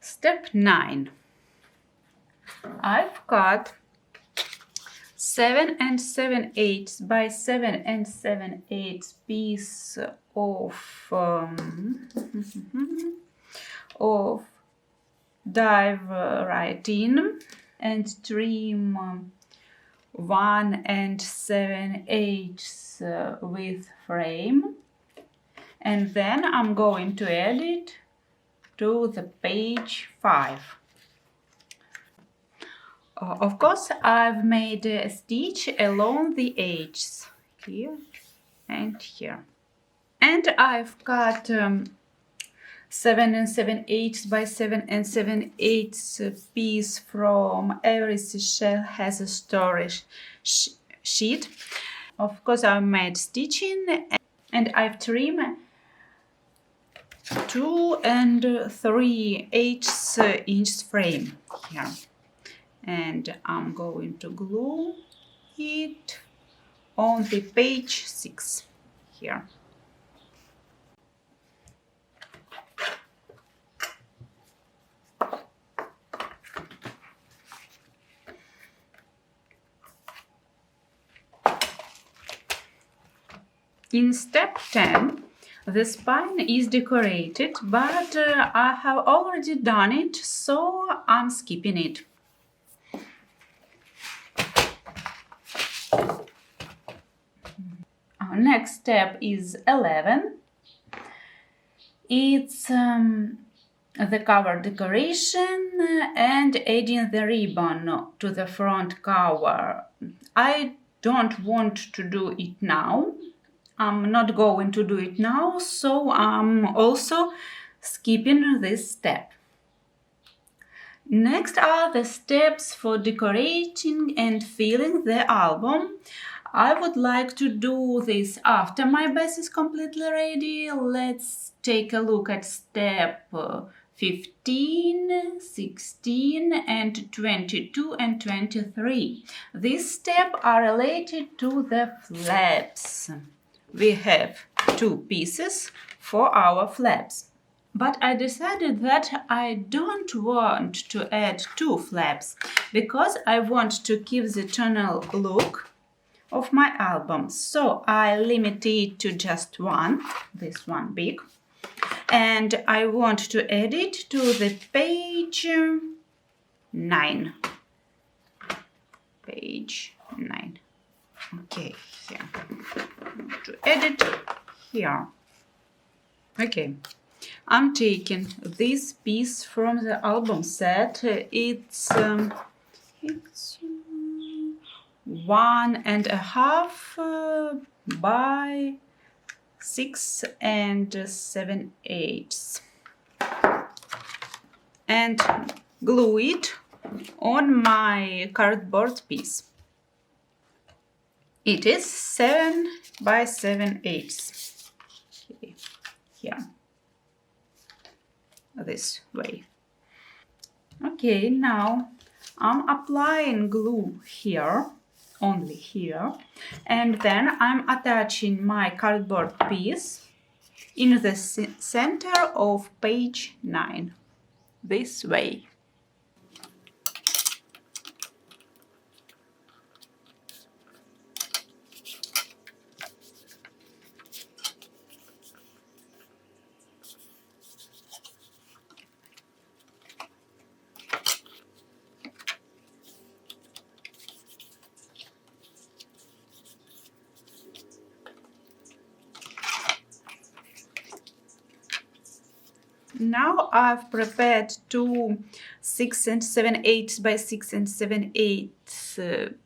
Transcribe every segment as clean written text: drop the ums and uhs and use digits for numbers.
Step 9. I've cut 7 7/8 by 7 7/8 piece of dive right in and trim 1 7/8 with frame, and then I'm going to add it to the page 5. Of course, I've made a stitch along the edges here and here, and I've cut 7 7/8 by 7 7/8 piece from every seashell has a storage sheet. Of course, I've made stitching and I've trimmed 2 3/8 frame here, and I'm going to glue it on the page 6 here. In step 10, the spine is decorated, but I have already done it, so I'm skipping it. Our next step is 11. It's the cover decoration and adding the ribbon to the front cover. I don't want to do it now. I'm not going to do it now, so I'm also skipping this step. Next are the steps for decorating and filling the album. I would like to do this after my base is completely ready. Let's take a look at step 15, 16 and 22 and 23. These steps are related to the flaps. We have 2 pieces for our flaps. But I decided that I don't want to add 2 flaps because I want to keep the tonal look of my album. So I limit it to just one, this one big. And I want to add it to the page 9. Page 9. Okay, here. To add it here. Okay. I'm taking this piece from the album set. It's 1.5 by 6 7/8, and glue it on my cardboard piece. It is 7 by 7/8. Okay, here. This way. Okay, now I'm applying glue here, only here, and then I'm attaching my cardboard piece in the center of page 9, this way. Now I've prepared 2 6 7/8 by 6 7/8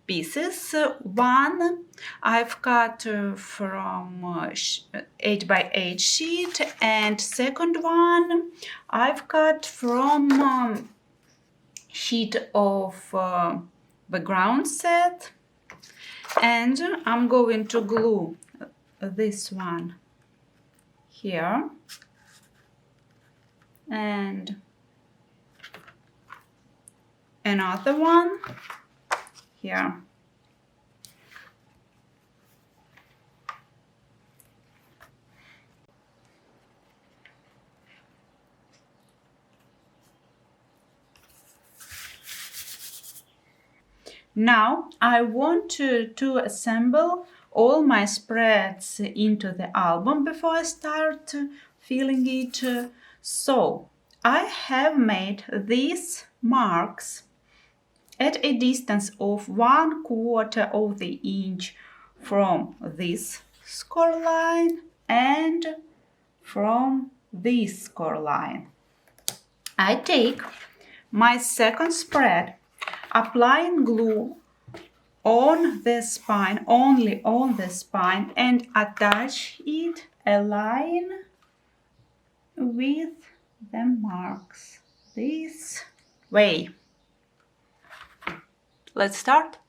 pieces. One I've cut from 8 by 8 sheet, and second one I've cut from sheet of background set, and I'm going to glue this one here and another one here. Now I want to assemble all my spreads into the album before I start filling it. So I have made these marks at a distance of 1/4 of the inch from this score line and from this score line. I take my second spread, applying glue on the spine, only on the spine, and attach it a line with the marks this way. Let's start.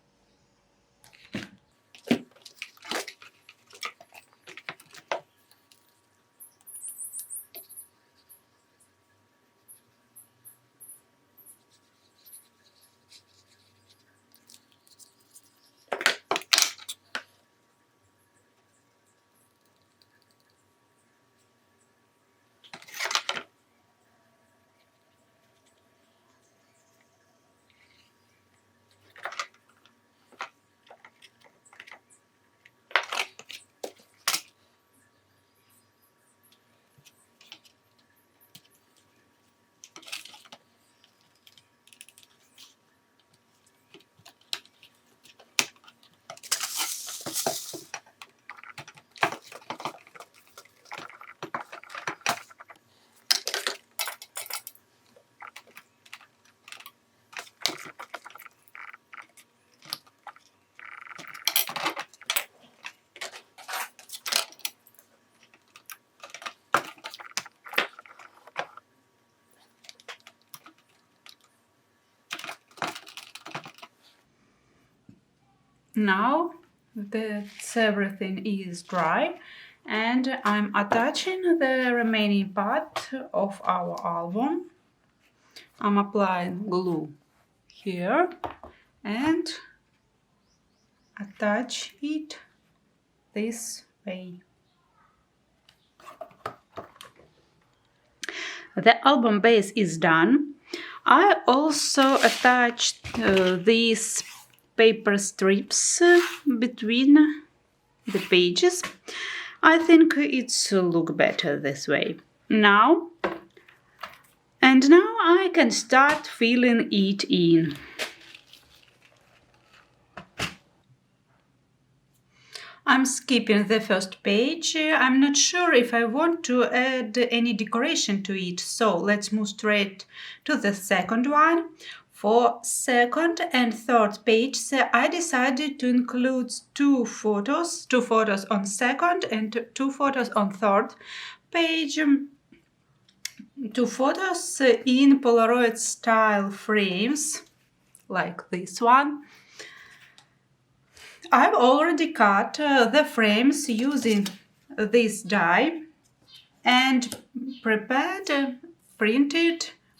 Now that everything is dry, and I'm attaching the remaining part of our album. I'm applying glue here and attach it this way. The album base is done. I also attached these paper strips between the pages. I think it's look better this way. Now I can start filling it in. I'm skipping the first page. I'm not sure if I want to add any decoration to it, so let's move straight to the second one. For second and third pages, I decided to include two photos on second and two photos on third page. Two photos in Polaroid style frames, like this one. I've already cut the frames using this die and printed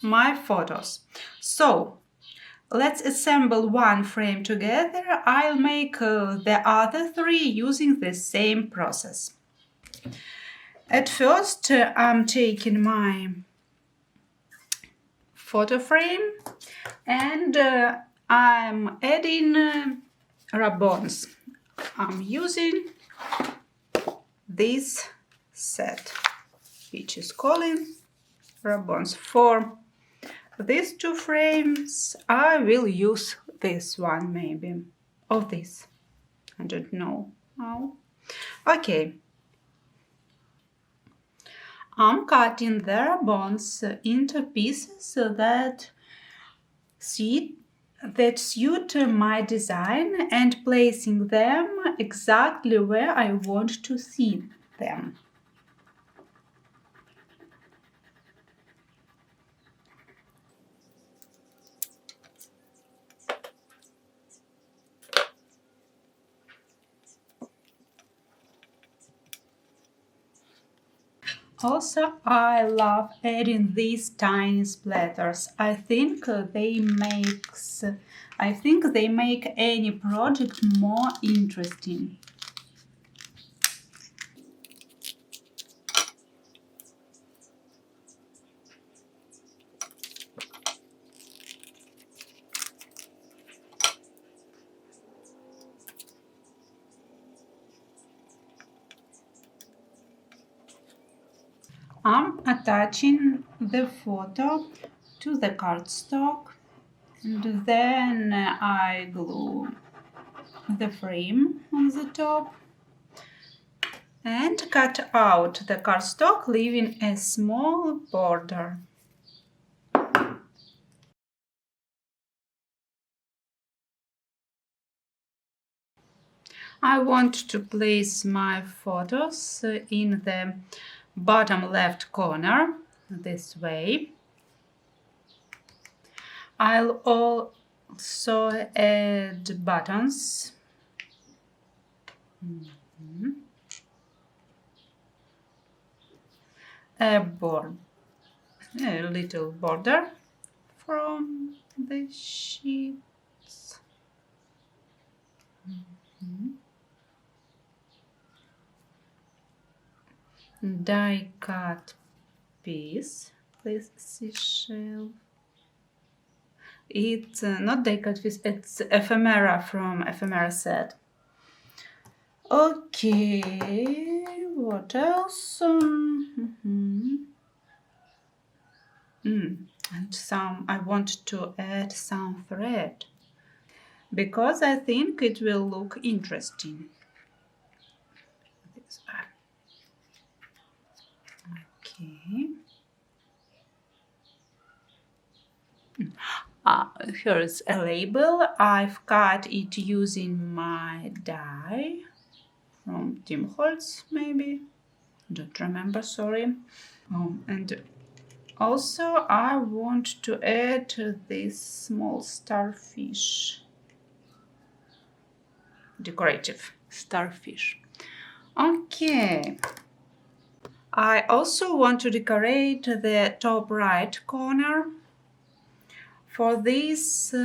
my photos. So let's assemble one frame together. I'll make the other three using the same process. At first, I'm taking my photo frame and I'm adding ribbons. I'm using this set, which is calling ribbons. For these two frames, I will use this one maybe, or this. I don't know how. Okay. I'm cutting the ribbons into pieces that suit my design and placing them exactly where I want to see them. Also, I love adding these tiny splatters. I think they make any project more interesting. I'm attaching the photo to the cardstock, and then I glue the frame on the top and cut out the cardstock, leaving a small border. I want to place my photos in the bottom left corner, this way. I'll also add buttons. A little border from the sheets. Die cut piece with seashell. It's not die cut piece, it's ephemera from ephemera set. Okay, what else? And I want to add some thread because I think it will look interesting. Okay. Here is a label. I've cut it using my die from Tim Holtz, maybe. Don't remember, sorry. And also I want to add this small starfish. Decorative starfish. Okay. I also want to decorate the top right corner. For this,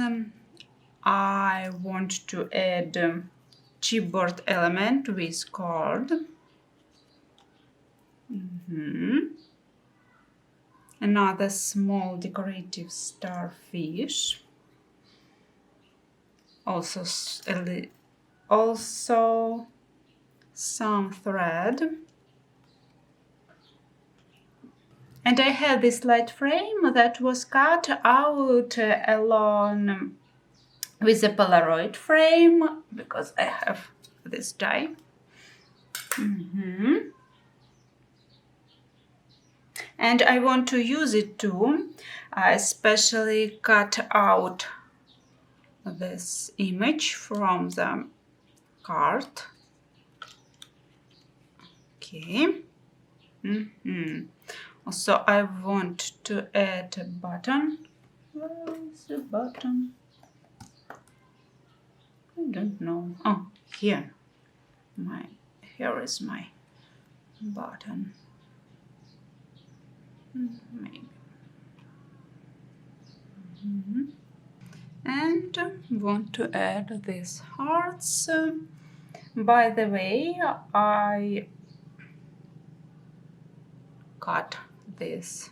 I want to add chipboard element with cord. Another small decorative starfish. Also some thread. And I have this light frame that was cut out along with a Polaroid frame because I have this die. And I want to use it too. I especially cut out this image from the card. Okay. Also, I want to add a button. Where is the button? I don't know. Oh, here. Here is my button. Maybe. And want to add these hearts. By the way, I cut this.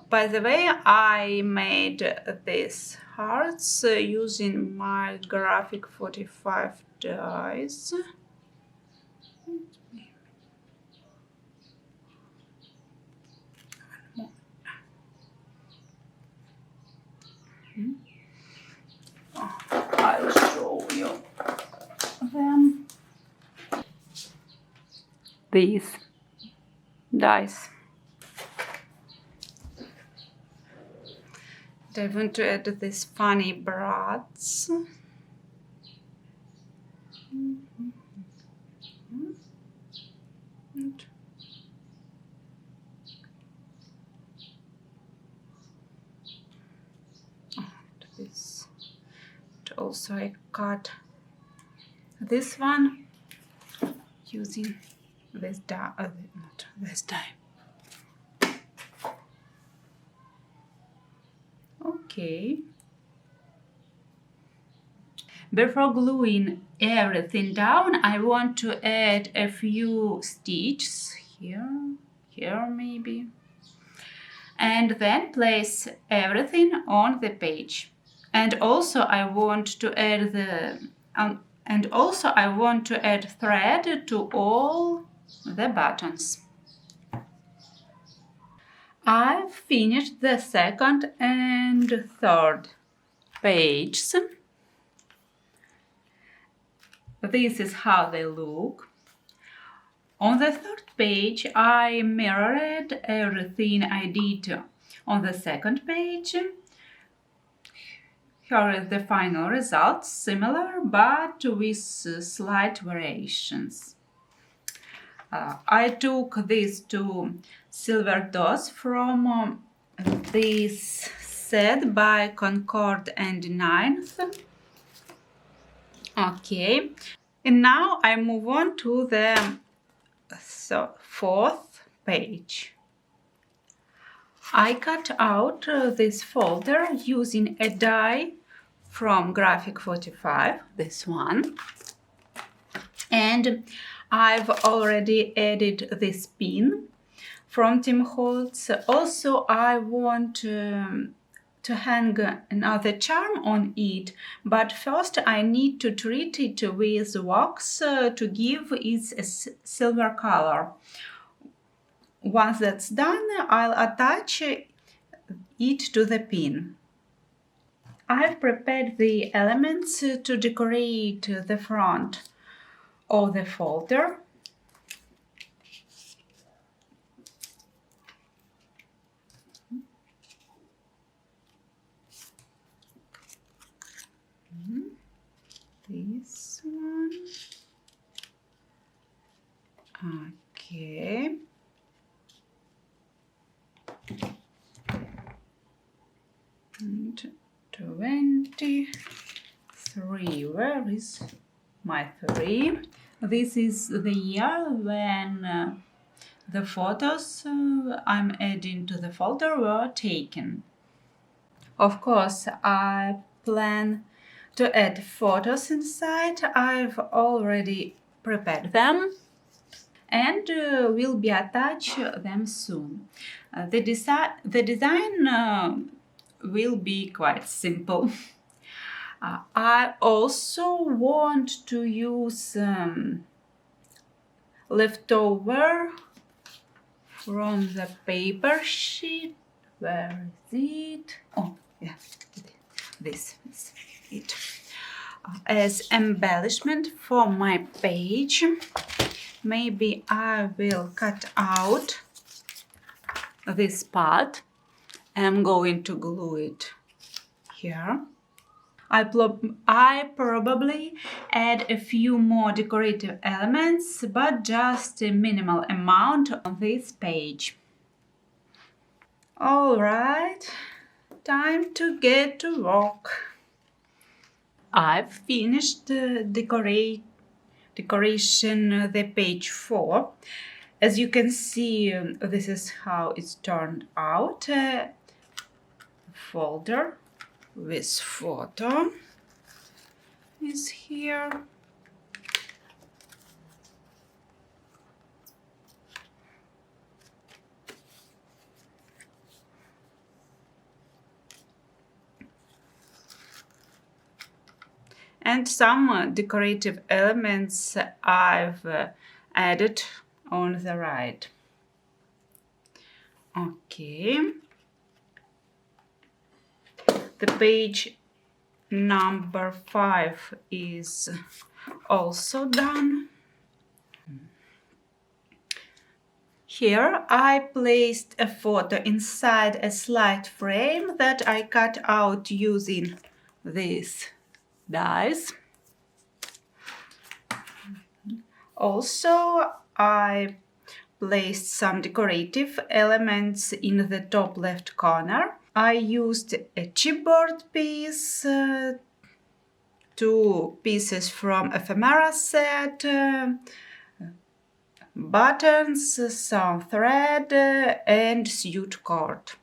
By the way, I made these hearts using my graphic 45 dies. I'll show you them. These dice. I want to add these funny brats. Also, I cut this one using this die, not this die. Okay. Before gluing everything down, I want to add a few stitches here maybe, and then place everything on the page. And also I want to add thread to all the buttons. I've finished the second and third pages. This is how they look. On the third page, I mirrored everything I did on the second page. Here is the final result, similar but with slight variations. I took these two silver dots from this set by Concord and Ninth. Okay, and now I move on to the fourth page. I cut out this folder using a die from Graphic 45, this one, and I've already added this pin from Tim Holtz. Also, I want to hang another charm on it, but first I need to treat it with wax to give it a silver color. Once that's done, I'll attach it to the pin. I've prepared the elements to decorate the front of the folder. This one. Okay. And 23. Where is my 3? This is the year when the photos I'm adding to the folder were taken. Of course, I plan to add photos inside. I've already prepared them and will be attached them soon. The design will be quite simple. I also want to use leftover from the paper sheet. Where is it? Oh, yeah, this is it. As embellishment for my page, maybe I will cut out this part. I'm going to glue it here. I probably add a few more decorative elements, but just a minimal amount on this page. All right, time to get to work. I've finished the decoration, the page 4. As you can see, this is how it's turned out. Folder with photo is here. And some decorative elements I've added on the right. Okay. The page number 5 is also done. Here I placed a photo inside a slide frame that I cut out using these dies. Also, I placed some decorative elements in the top left corner. I used a chipboard piece, 2 pieces from ephemera set, buttons, some thread, and suit cord.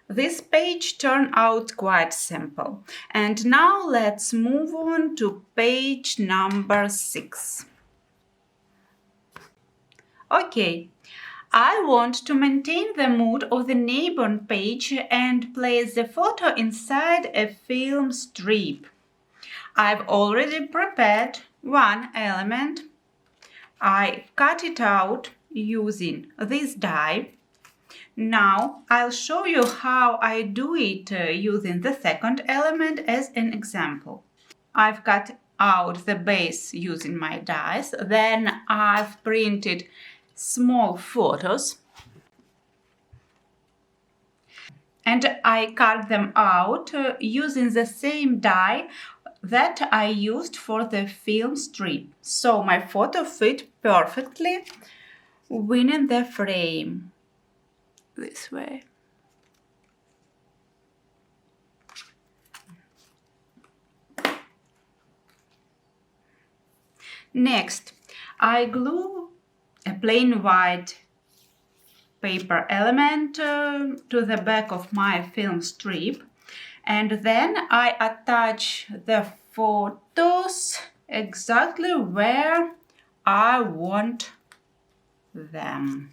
This page turned out quite simple. And now let's move on to page number 6. Okay, I want to maintain the mood of the neighbor page and place the photo inside a film strip. I've already prepared one element. I cut it out using this die. Now I'll show you how I do it using the second element as an example. I've cut out the base using my dies, then I've printed small photos and I cut them out using the same die that I used for the film strip. So my photo fit perfectly within the frame. This way. Next, I glue a plain white paper element to the back of my film strip, and then I attach the photos exactly where I want them.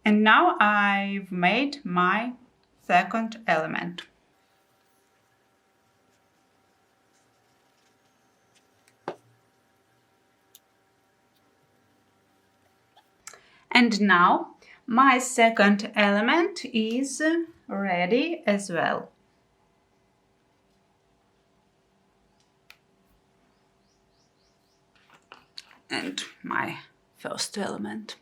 And now I've made my second element. And now my second element is ready as well. And my first element.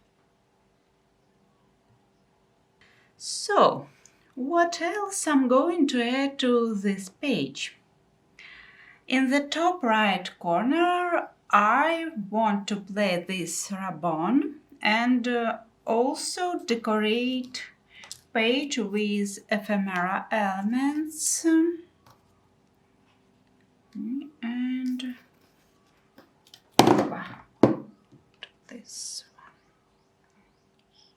So, what else I'm going to add to this page? In the top right corner, I want to place this ribbon and also decorate page with ephemera elements. And this one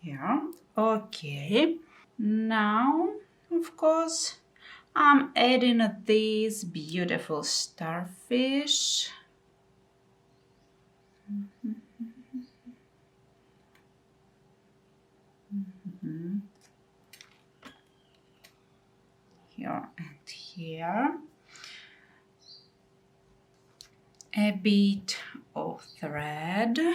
here. Okay. Now, of course, I'm adding this beautiful starfish. Here and here. A bit of thread. Here.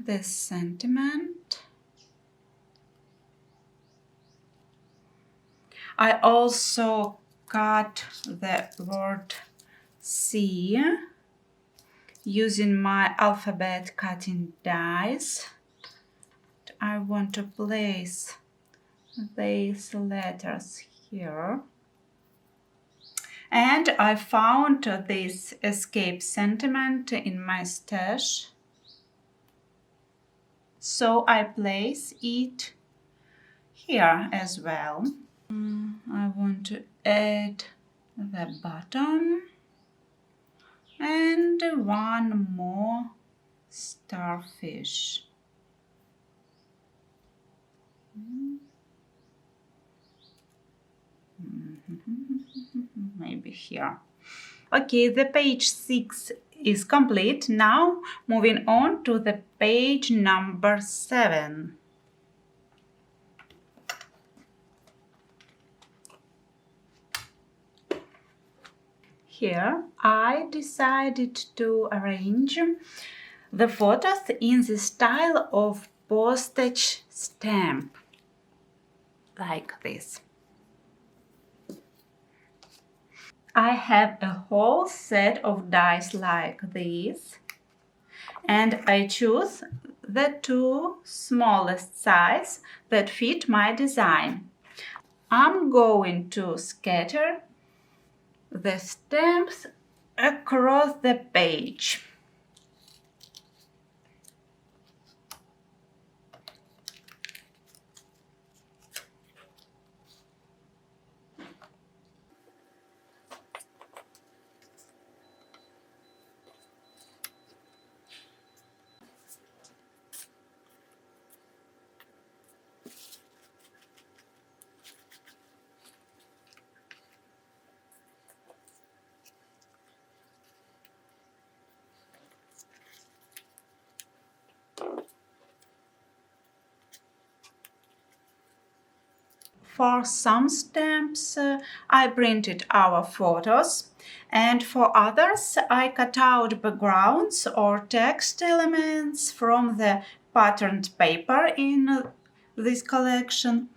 This sentiment. I also cut the word C using my alphabet cutting dies. I want to place these letters here. And I found this escape sentiment in my stash. So I place it here as well. I want to add the bottom and one more starfish. Maybe here. Okay, the page 6 is complete. Now moving on to the page number 7. Here I decided to arrange the photos in the style of postage stamp, like this. I have a whole set of dies like this, and I choose the two smallest size that fit my design. I'm going to scatter the stamps across the page. For some stamps, I printed our photos, and for others, I cut out backgrounds or text elements from the patterned paper in this collection.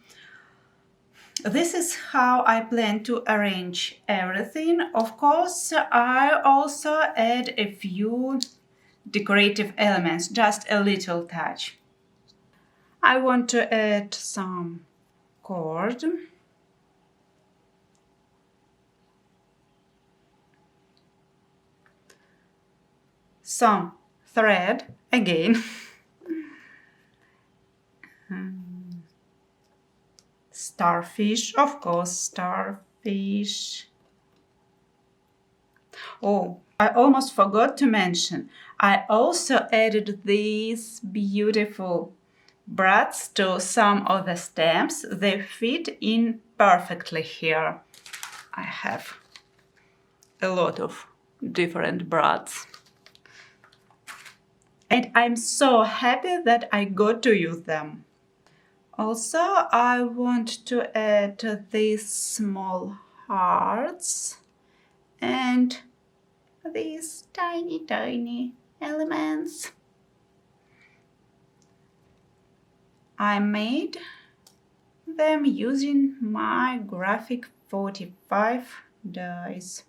This is how I plan to arrange everything. Of course, I also add a few decorative elements, just a little touch. I want to add some cord. Some thread again. Starfish, of course, starfish. Oh, I almost forgot to mention, I also added these beautiful brads to some of the stamps. They fit in perfectly here. I have a lot of different brads. And I'm so happy that I got to use them. Also, I want to add these small hearts and these tiny elements. I made them using my graphic 45 dies.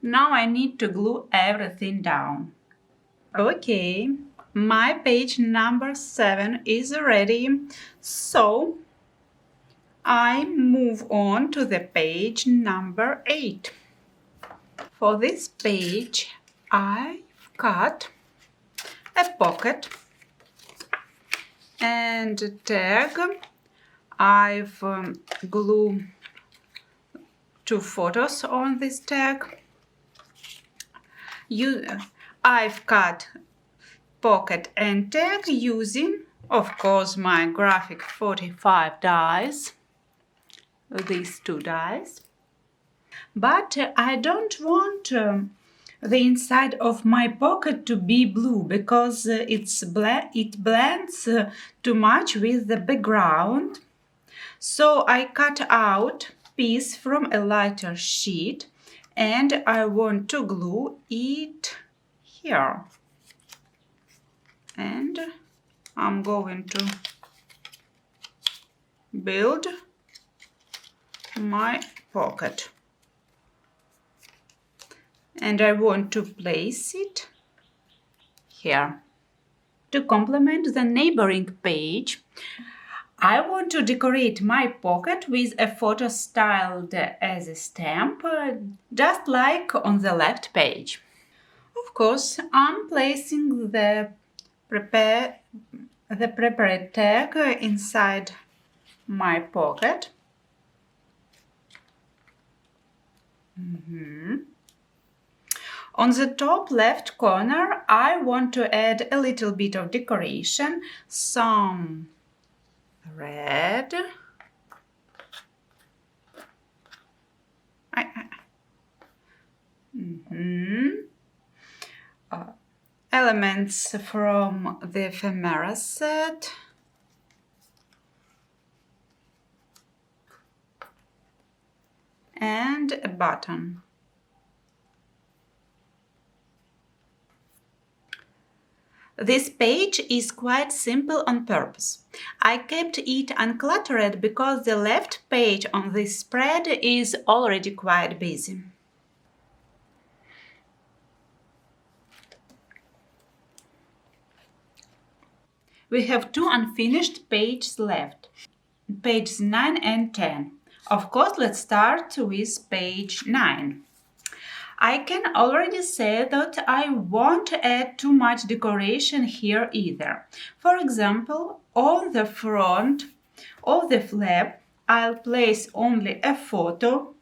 Now I need to glue everything down. Okay, my page number 7 is ready, so I move on to the page number 8. For this page, I've cut a pocket and a tag. I've glued 2 photos on this tag. I've cut pocket and tag using, of course, my graphic 45 dies, these 2 dies. But I don't want the inside of my pocket to be blue because it blends too much with the background. So I cut out piece from a lighter sheet and I want to glue it here. And I'm going to build my pocket. And I want to place it here. To complement the neighboring page, I want to decorate my pocket with a photo styled as a stamp, just like on the left page. Of course, I'm placing the prepared tag inside my pocket. On the top left corner, I want to add a little bit of decoration, some red, elements from the ephemera set, and a button. This page is quite simple on purpose. I kept it uncluttered because the left page on this spread is already quite busy. We have 2 unfinished pages left, pages 9 and 10. Of course, let's start with page 9. I can already say that I won't add too much decoration here either. For example, on the front of the flap, I'll place only a photo,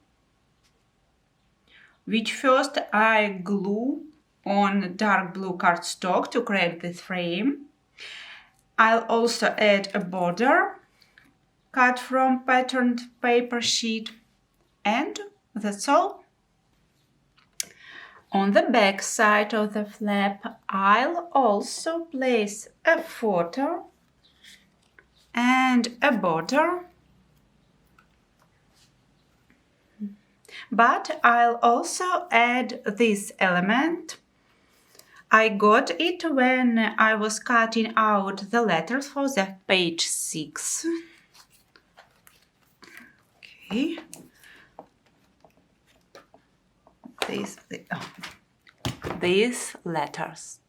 which first I glue on dark blue cardstock to create this frame. I'll also add a border cut from patterned paper sheet, and that's all. On the back side of the flap, I'll also place a footer and a border, but I'll also add this element. I got it when I was cutting out the letters for the page 6. Okay. These letters.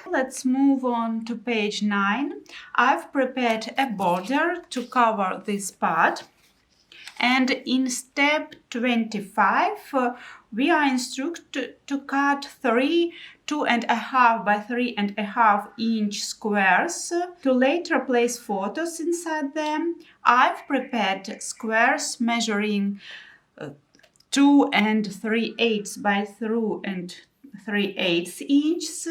Let's move on to page 9. I've prepared a border to cover this part. And in step 25, we are instructed to cut 3 2.5 by 3.5 inch squares to later place photos inside them. I've prepared squares measuring 2 3/8 by 2 3/8 inches,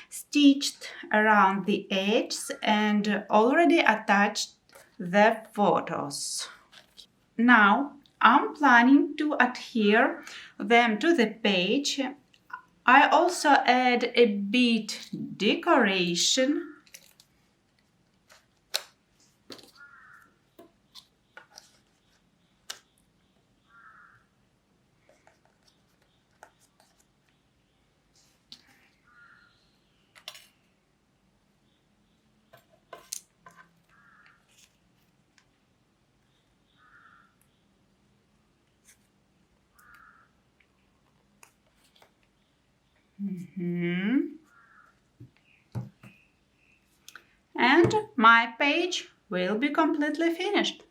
stitched around the edges and already attached the photos. Now I'm planning to adhere them to the page. I also add a bit decoration. And my page will be completely finished.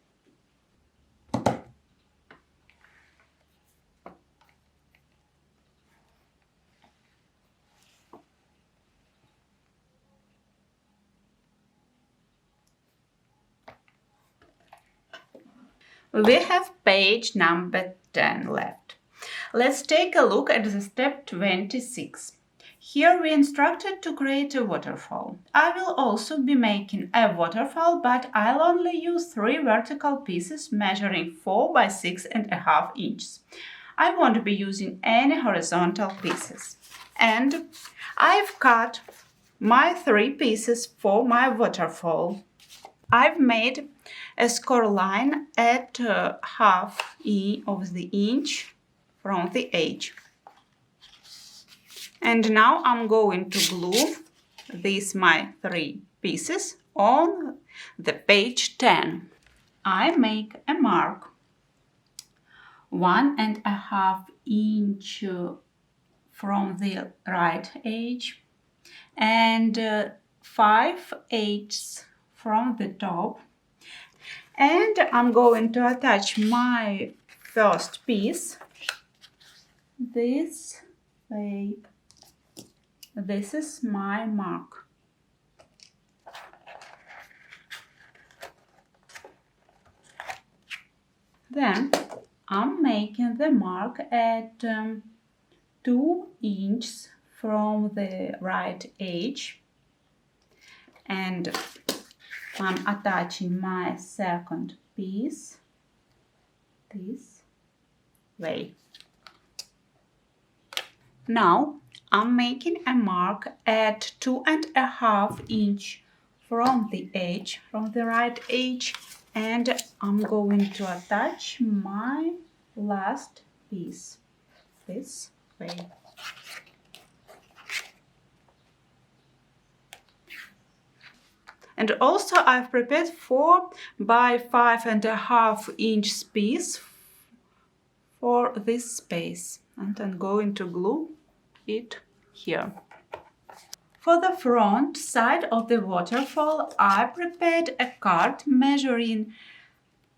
We have page number 10 left. Let's take a look at the step 26. Here we instructed to create a waterfall. I will also be making a waterfall, but I'll only use 3 vertical pieces measuring 4 by 6.5 inches. I won't be using any horizontal pieces. And I've cut my 3 pieces for my waterfall. I've made a score line at half of the inch from the edge. And now I'm going to glue these my 3 pieces on the page 10. I make a mark 1.5 inch from the right edge and 5/8 from the top. And I'm going to attach my first piece this way. This is my mark. Then I'm making the mark at 2 inches from the right edge, and I'm attaching my second piece this way. Now I'm making a mark at 2.5 inches from the edge, from the right edge, and I'm going to attach my last piece this way. And also I've prepared 4 by 5.5 inch piece for this space, and I'm going to glue it here. For the front side of the waterfall, I prepared a card measuring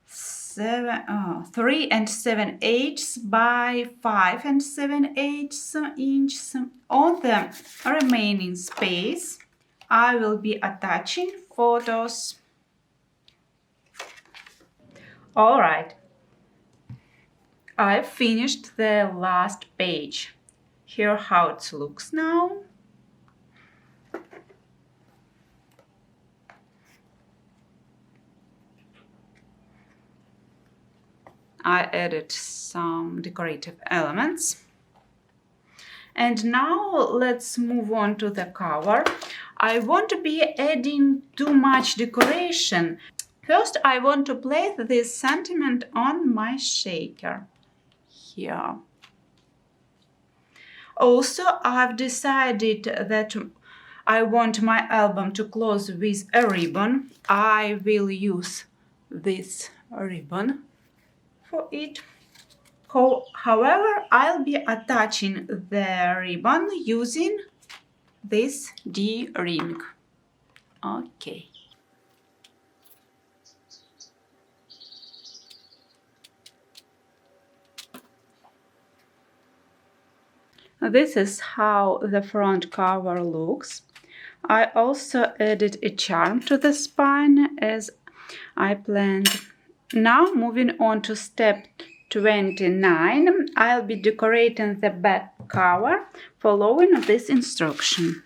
3 7/8 by 5 7/8 inches. On the remaining space, I will be attaching photos. All right, I've finished the last page. Here how it looks now. I added some decorative elements. And now let's move on to the cover. I won't be adding too much decoration. First, I want to place this sentiment on my shaker. Here. Also, I've decided that I want my album to close with a ribbon. I will use this ribbon for it. However, I'll be attaching the ribbon using this D-ring. Okay. This is how the front cover looks. I also added a charm to the spine as I planned. Now moving on to step 29, I'll be decorating the back cover following this instruction.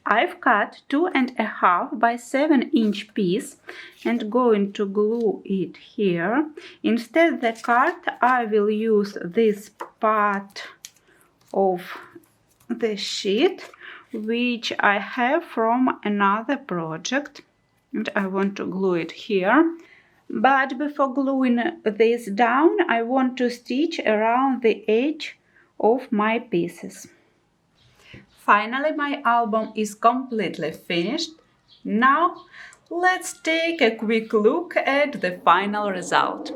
I've cut 2.5 by 7-inch piece and going to glue it here. Instead the card, I will use this part of the sheet which I have from another project, and I want to glue it here. But before gluing this down, I want to stitch around the edge of my pieces. Finally, my album is completely finished. Now, let's take a quick look at the final result.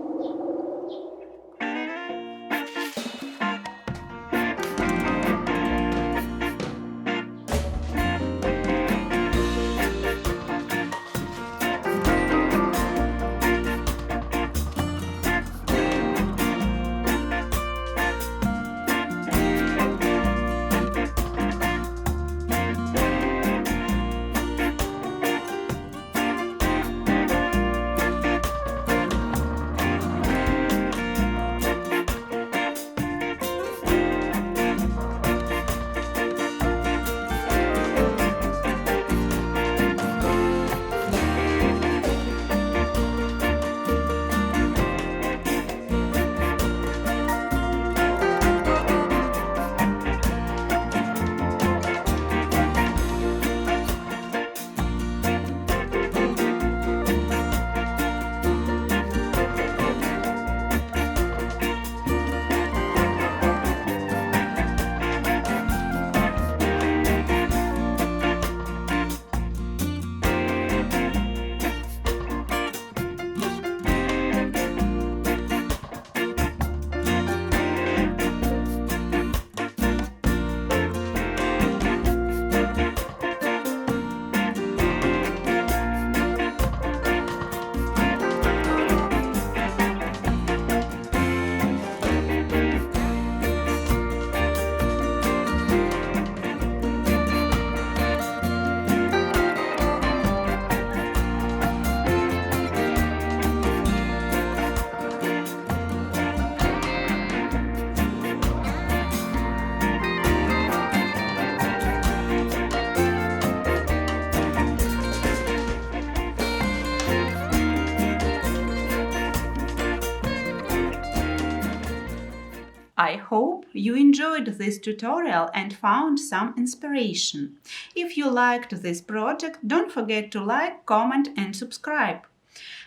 I hope you enjoyed this tutorial and found some inspiration. If you liked this project, don't forget to like, comment and subscribe.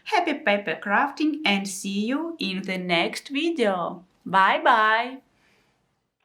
Happy paper crafting and see you in the next video. Bye bye!